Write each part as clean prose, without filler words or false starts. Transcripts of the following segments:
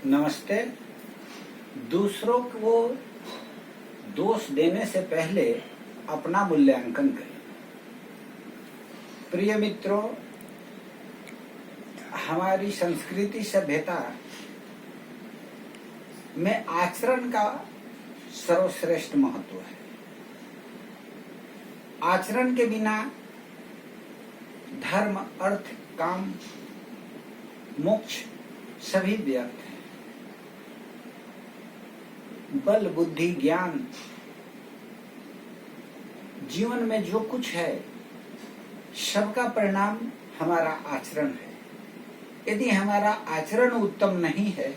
नमस्ते। दूसरों को दोष देने से पहले अपना मूल्यांकन करें। प्रिय मित्रों, हमारी संस्कृति सभ्यता में आचरण का सर्वश्रेष्ठ महत्व है। आचरण के बिना धर्म, अर्थ, काम, मोक्ष सभी व्यर्थ है। बल, बुद्धि, ज्ञान, जीवन में जो कुछ है सबका परिणाम हमारा आचरण है। यदि हमारा आचरण उत्तम नहीं है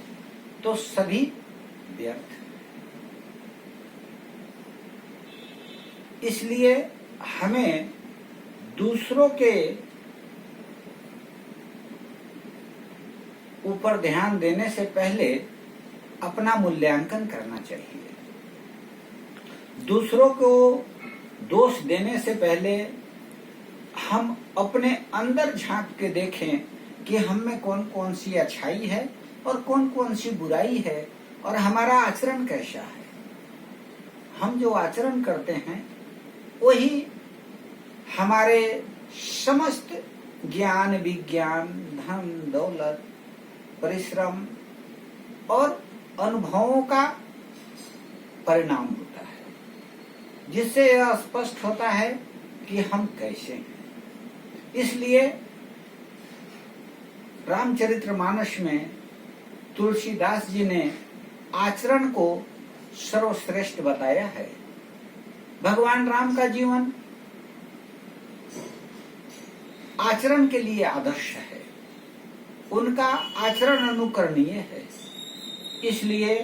तो सभी व्यर्थ है। इसलिए हमें दूसरों के ऊपर ध्यान देने से पहले अपना मूल्यांकन करना चाहिए। दूसरों को दोष देने से पहले हम अपने अंदर झांक के देखें कि हम में कौन कौन सी अच्छाई है और कौन कौन सी बुराई है और हमारा आचरण कैसा है। हम जो आचरण करते हैं वही हमारे समस्त ज्ञान, विज्ञान, धन, दौलत, परिश्रम और अनुभवों का परिणाम होता है, जिससे यह स्पष्ट होता है कि हम कैसे हैं। इसलिए रामचरितमानस में तुलसीदास जी ने आचरण को सर्वश्रेष्ठ बताया है। भगवान राम का जीवन आचरण के लिए आदर्श है। उनका आचरण अनुकरणीय है। इसलिए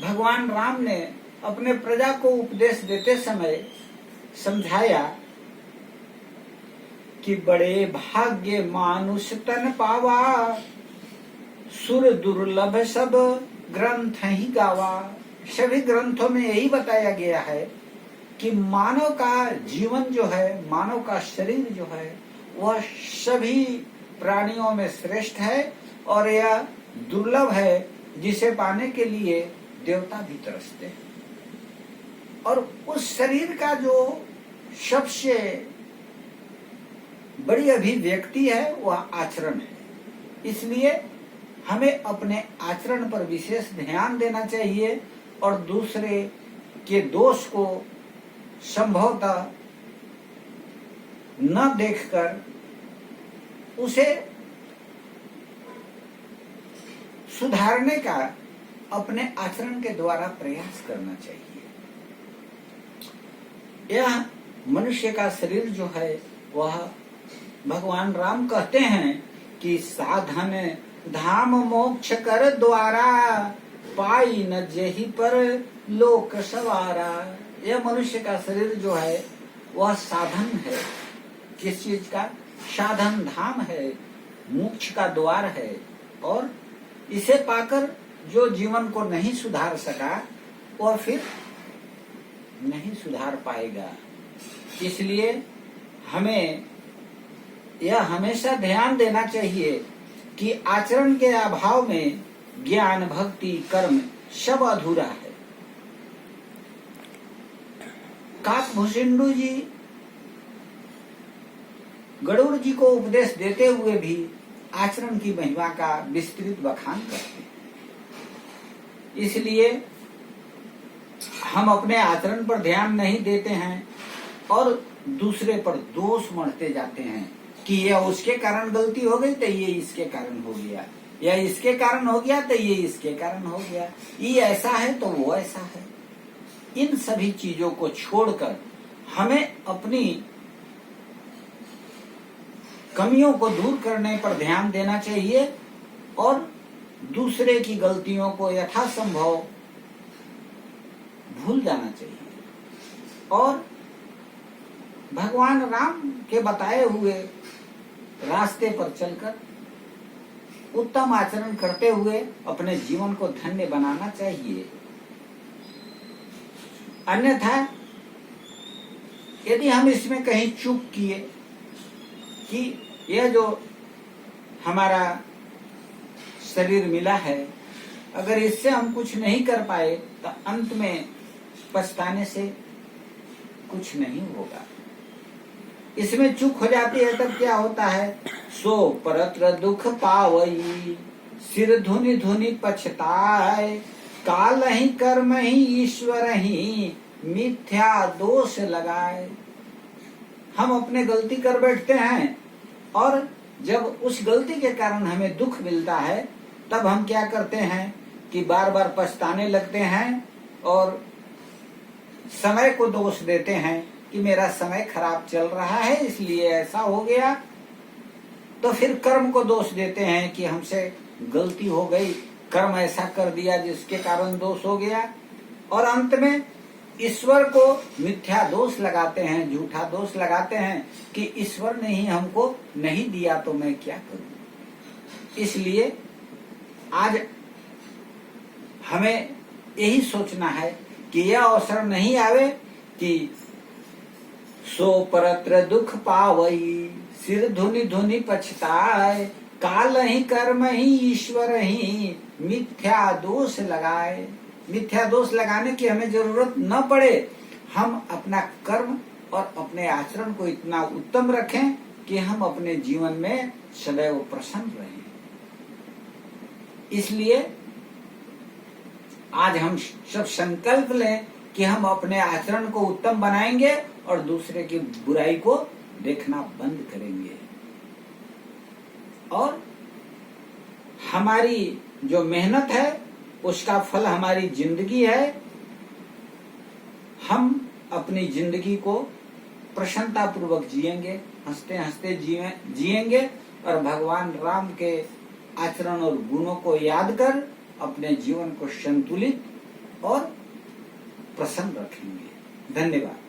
भगवान राम ने अपने प्रजा को उपदेश देते समय समझाया कि बड़े भाग्य मानुष तन पावा, सुर दुर्लभ सब ग्रंथ ही गावा। सभी ग्रंथों में यही बताया गया है कि मानव का जीवन जो है, मानव का शरीर जो है, वह सभी प्राणियों में श्रेष्ठ है और यह दुर्लभ है, जिसे पाने के लिए देवता भी तरसते हैं। और उस शरीर का जो सबसे बड़ी अभिव्यक्ति है वह आचरण है। इसलिए हमें अपने आचरण पर विशेष ध्यान देना चाहिए और दूसरे के दोष को संभवतः न देखकर उसे सुधारने का अपने आचरण के द्वारा प्रयास करना चाहिए। यह मनुष्य का शरीर जो है वह भगवान राम कहते हैं कि साधन धाम मोक्ष कर द्वारा, पाई न जेहि पर लोक सवारा। यह मनुष्य का शरीर जो है वह साधन है। किस चीज का? साधन धाम है, मोक्ष का द्वार है। और इसे पाकर जो जीवन को नहीं सुधार सका वह फिर नहीं सुधार पाएगा। इसलिए हमें यह हमेशा ध्यान देना चाहिए कि आचरण के अभाव में ज्ञान, भक्ति, कर्म सब अधूरा है। काकभूषुंड जी गरुड़ जी को उपदेश देते हुए भी आचरण की महिमा का विस्तृत बखान करते हैं। इसलिए हम अपने आचरण पर ध्यान नहीं देते हैं और दूसरे पर दोष मढ़ते जाते हैं कि यह उसके कारण गलती हो गई तो ये इसके कारण हो गया, या इसके कारण हो गया तो ये इसके कारण हो गया, ये ऐसा है तो वो ऐसा है। इन सभी चीजों को छोड़कर हमें अपनी कमियों को दूर करने पर ध्यान देना चाहिए और दूसरे की गलतियों को यथासंभव भूल जाना चाहिए और भगवान राम के बताए हुए रास्ते पर चलकर उत्तम आचरण करते हुए अपने जीवन को धन्य बनाना चाहिए। अन्यथा यदि हम इसमें कहीं चूक किए कि यह जो हमारा शरीर मिला है, अगर इससे हम कुछ नहीं कर पाए तो अंत में पछताने से कुछ नहीं होगा। इसमें चूक हो जाती है तब क्या होता है, सो परत्र दुख पावई सिर धुनि धुनि पछताए, काल ही कर्म ही ईश्वर ही मिथ्या दोष लगाए। हम अपने गलती कर बैठते हैं और जब उस गलती के कारण हमें दुख मिलता है तब हम क्या करते हैं कि बार बार पछताने लगते हैं और समय को दोष देते हैं कि मेरा समय खराब चल रहा है इसलिए ऐसा हो गया। तो फिर कर्म को दोष देते हैं कि हमसे गलती हो गई, कर्म ऐसा कर दिया जिसके कारण दोष हो गया। और अंत में ईश्वर को मिथ्या दोष लगाते हैं, झूठा दोष लगाते हैं कि ईश्वर ने ही हमको नहीं दिया तो मैं क्या करूं। इसलिए आज हमें यही सोचना है कि यह अवसर नहीं आवे कि सो परत्र दुख पावई सिर धुनि धुनि पछताए, काल ही कर्म ही ईश्वर ही मिथ्या दोष लगाए। मिथ्या दोष लगाने की हमें जरूरत न पड़े, हम अपना कर्म और अपने आचरण को इतना उत्तम रखें कि हम अपने जीवन में सदैव प्रसन्न रहें। इसलिए आज हम सब संकल्प लें कि हम अपने आचरण को उत्तम बनाएंगे और दूसरे की बुराई को देखना बंद करेंगे। और हमारी जो मेहनत है उसका फल हमारी जिंदगी है। हम अपनी जिंदगी को प्रसन्नता पूर्वक जिएंगे, हंसते हंसते जिएंगे और भगवान राम के आचरण और गुणों को याद कर अपने जीवन को संतुलित और प्रसन्न रखेंगे। धन्यवाद।